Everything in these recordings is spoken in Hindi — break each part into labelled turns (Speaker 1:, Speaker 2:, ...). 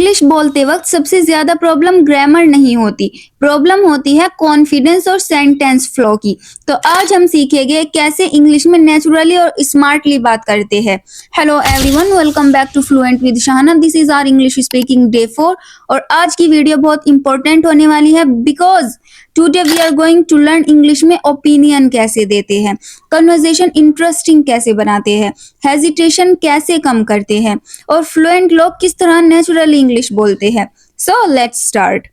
Speaker 1: इंग्लिश बोलते वक्त सबसे ज्यादा प्रॉब्लम ग्रामर नहीं होती, प्रॉब्लम होती है कॉन्फिडेंस और सेंटेंस फ्लो की। तो आज हम सीखेंगे कैसे इंग्लिश में नेचुरली और स्मार्टली बात करते हैं। Hello everyone, welcome back to fluent with Shahna. This is our English speaking day 4 और आज की वीडियो बहुत इंपॉर्टेंट होने वाली है because today we are going to learn English में ओपिनियन कैसे देते हैं, कन्वर्सेशन इंटरेस्टिंग कैसे बनाते हैं, हेजिटेशन कैसे कम करते हैं और फ्लुएंट लोग किस तरह नेचुरली इंग्लिश बोलते हैं। So let's start.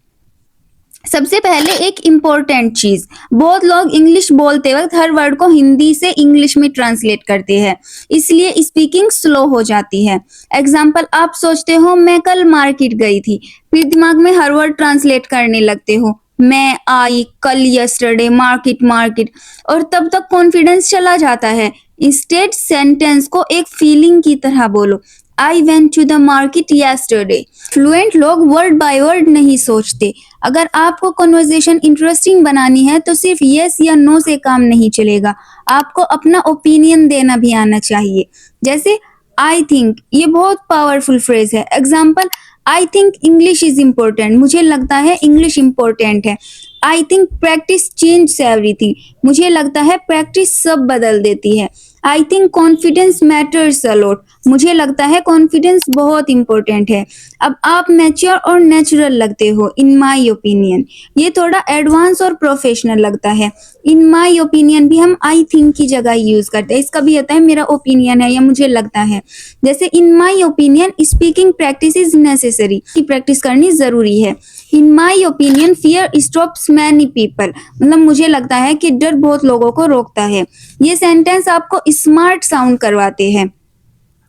Speaker 1: सबसे पहले एक इम्पोर्टेंट चीज, बहुत लोग इंग्लिश बोलते वक्त हर वर्ड को हिंदी से इंग्लिश में ट्रांसलेट करते हैं, इसलिए स्पीकिंग स्लो हो जाती है। एग्जाम्पल, आप सोचते हो मैं कल मार्केट गई थी, फिर दिमाग में हर वर्ड ट्रांसलेट करने लगते हो, मैं आई, कल, यस्टरडे, मार्केट मार्केट, और तब तक कॉन्फिडेंस चला जाता है। इंस्टेड सेंटेंस को एक फीलिंग की तरह बोलो, I went to the market yesterday. Fluent लोग वर्ड बाय वर्ड नहीं सोचते। अगर आपको कन्वर्सेशन इंटरेस्टिंग बनानी है तो सिर्फ यस या नो से काम नहीं चलेगा, आपको अपना ओपिनियन देना भी आना चाहिए। जैसे आई थिंक, ये बहुत पावरफुल फ्रेज है। Example, I think English is important, मुझे लगता है इंग्लिश इम्पोर्टेंट है। I think practice change everything, मुझे लगता है प्रैक्टिस सब बदल देती है। I think confidence matters a lot, मुझे लगता है कॉन्फिडेंस बहुत इंपॉर्टेंट है। अब आप मैच्योर और नेचुरल लगते हो इन माय ओपिनियन, ये थोड़ा एडवांस और प्रोफेशनल लगता है। इन माय ओपिनियन भी हम आई थिंक की जगह यूज करते हैं, इसका भी होता है मेरा ओपिनियन है या मुझे लगता है। जैसे in my opinion speaking practice is necessary, की प्रैक्टिस करनी जरूरी है। In my opinion fear stops many people, मतलब मुझे लगता है कि डर बहुत लोगों को रोकता है। ये सेंटेंस आपको स्मार्ट साउंड करवाते हैं।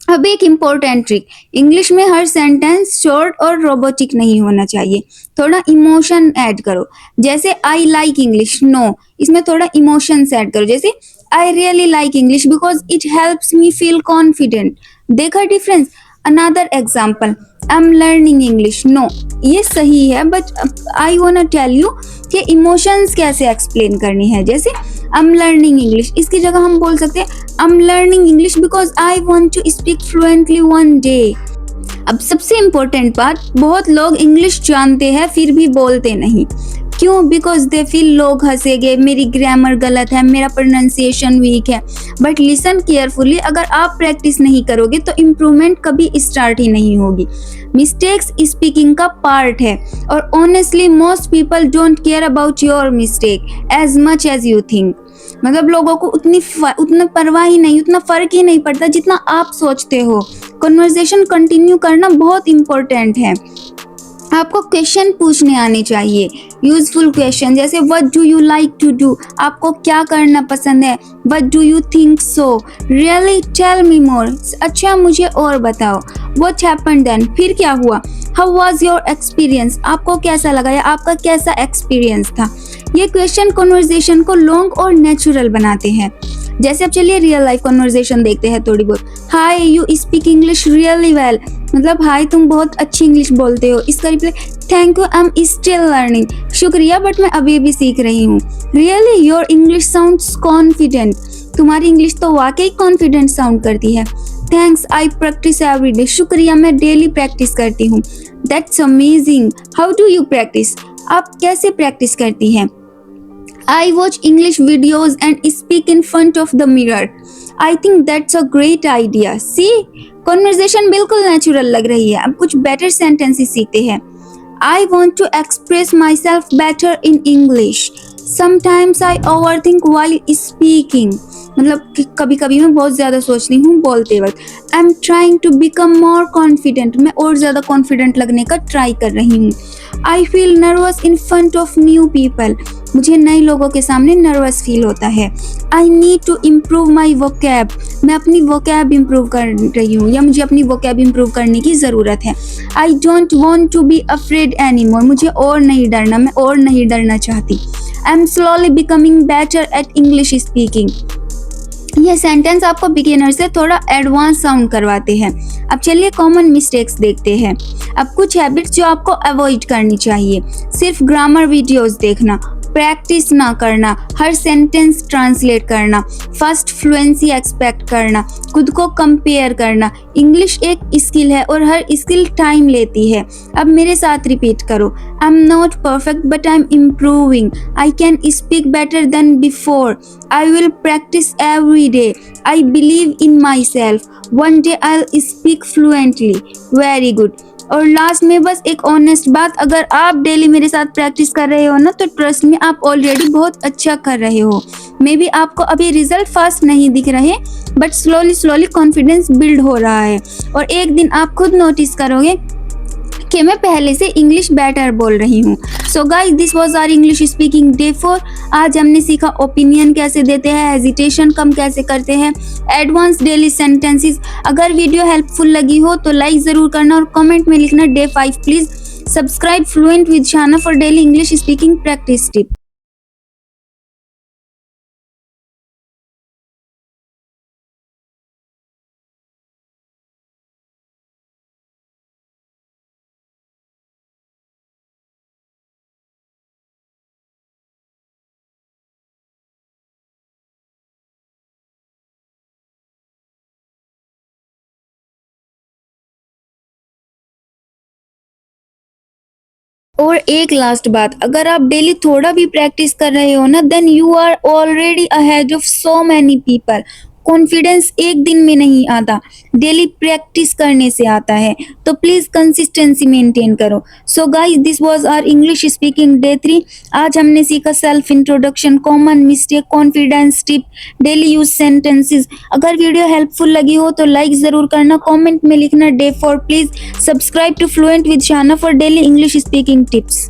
Speaker 1: अब एक इम्पोर्टेंट ट्रिक, इंग्लिश में हर सेंटेंस शॉर्ट और रोबोटिक नहीं होना चाहिए, थोड़ा इमोशन ऐड करो। जैसे आई लाइक इंग्लिश, नो, इसमें थोड़ा इमोशंस ऐड करो। जैसे I really like English because it helps me feel confident. देखा difference? Another example, I am learning English, no, ये सही है but I want to tell you कि इमोशंस कैसे एक्सप्लेन करनी है। जैसे आई एम लर्निंग इंग्लिश, इसकी जगह हम बोल सकते हैं I am learning English because I want to speak fluently one day. अब सबसे इम्पोर्टेंट बात, बहुत लोग इंग्लिश जानते हैं फिर भी बोलते नहीं। क्यों? बिकॉज दे फील लोग हंसेंगे, मेरी ग्रामर गलत है, मेरा प्रोनाउंसिएशन वीक है। बट लिसन केयरफुली, अगर आप प्रैक्टिस नहीं करोगे तो इम्प्रूवमेंट कभी स्टार्ट ही नहीं होगी। मिस्टेक्स स्पीकिंग का पार्ट है और honestly most people don't care about your mistake as much as you think. मतलब लोगों को उतना परवाह ही नहीं, उतना फर्क ही नहीं पड़ता जितना आप सोचते हो। कन्वर्सेशन कंटिन्यू करना बहुत इंपॉर्टेंट है। आपको क्वेश्चन पूछने आने चाहिए, यूजफुल क्वेश्चन, जैसे what do you like to do, आपको क्या करना पसंद है। What do you think so, really tell me more, अच्छा मुझे और बताओ। व्हाट हैपेंड देन, फिर क्या हुआ। हाउ वाज योर एक्सपीरियंस, आपको कैसा लगा या आपका कैसा एक्सपीरियंस था। ये क्वेश्चन कन्वर्सेशन को लॉन्ग और नेचुरल बनाते हैं। जैसे अब चलिए रियल लाइफ कन्वर्सेशन देखते हैं थोड़ी बहुत। Hi you speak English really well, मतलब हाय तुम बहुत अच्छी इंग्लिश बोलते हो। इसका reply, thank you I am still learning, शुक्रिया बट मैं अभी भी सीख रही हूँ। Really your English sounds confident, तुम्हारी इंग्लिश तो वाकई कॉन्फिडेंट साउंड करती है। Thanks I practice every day, शुक्रिया मैं डेली प्रैक्टिस करती हूँ। That's amazing, how do you practice, आप कैसे प्रैक्टिस करती हैं। I watch English videos and speak in front of the mirror. I think that's a great idea. See, conversation बिल्कुल नेचुरल लग रही है। अब कुछ बेटर सेंटेंसेस सीखते हैं। I want to express myself better in English. Sometimes I overthink while speaking. मतलब कभी कभी मैं बहुत ज्यादा सोचती हूँ बोलते वक्त। I am trying to become more confident, मैं और ज्यादा कॉन्फिडेंट लगने का ट्राई कर रही हूँ। I feel nervous in front of new people, मुझे नए लोगों के सामने नर्वस फील होता है। I need to improve my vocab, मैं अपनी वोकैब इम्प्रूव कर रही हूँ या मुझे अपनी वोकैब इम्प्रूव करने की ज़रूरत है। I don't want to be afraid any more, मुझे और नहीं डरना, मैं और नहीं डरना चाहती। I am slowly becoming better at English speaking. ये सेंटेंस आपको बिगिनर से थोड़ा एडवांस साउंड करवाते हैं। अब चलिए कॉमन मिस्टेक्स देखते हैं। अब कुछ हैबिट्स जो आपको अवॉइड करनी चाहिए, सिर्फ ग्रामर वीडियोस देखना, प्रैक्टिस ना करना, हर सेंटेंस ट्रांसलेट करना, फास्ट फ्लुएंसी एक्सपेक्ट करना, खुद को कंपेयर करना। इंग्लिश एक स्किल है और हर स्किल टाइम लेती है। अब मेरे साथ रिपीट करो, I am not perfect but I am improving, I can speak better than before, I will practice every day, I believe in my self, one day I will speak fluently. Very good. और लास्ट में बस एक ऑनेस्ट बात, अगर आप डेली मेरे साथ प्रैक्टिस कर रहे हो ना, तो ट्रस्ट में आप ऑलरेडी बहुत अच्छा कर रहे हो। मे बी आपको अभी रिजल्ट फास्ट नहीं दिख रहे, but slowly slowly confidence build हो रहा है और एक दिन आप खुद नोटिस करोगे कि मैं पहले से इंग्लिश बेटर बोल रही हूँ। So guys, this was our English speaking day 4। आज हमने सीखा ओपिनियन कैसे देते हैं, हेजिटेशन कम कैसे करते हैं, एडवांस डेली सेंटेंसेस। अगर वीडियो हेल्पफुल लगी हो तो लाइक ज़रूर करना और कमेंट में लिखना day 5 please. Subscribe fluent with Shana for daily English speaking practice tip. और एक लास्ट बात, अगर आप डेली थोड़ा भी प्रैक्टिस कर रहे हो ना, then you are already ahead of so many people. Confidence एक दिन में नहीं आता, डेली प्रैक्टिस करने से आता है। तो प्लीज कंसिस्टेंसी मेंटेन करो। So guys, this was our English speaking day 3। आज हमने सीखा self introduction, common mistake, confidence tip, daily use sentences. अगर वीडियो हेल्पफुल लगी हो तो लाइक जरूर करना, कमेंट में लिखना day 4 please. Subscribe to fluent with Shana for daily English speaking tips.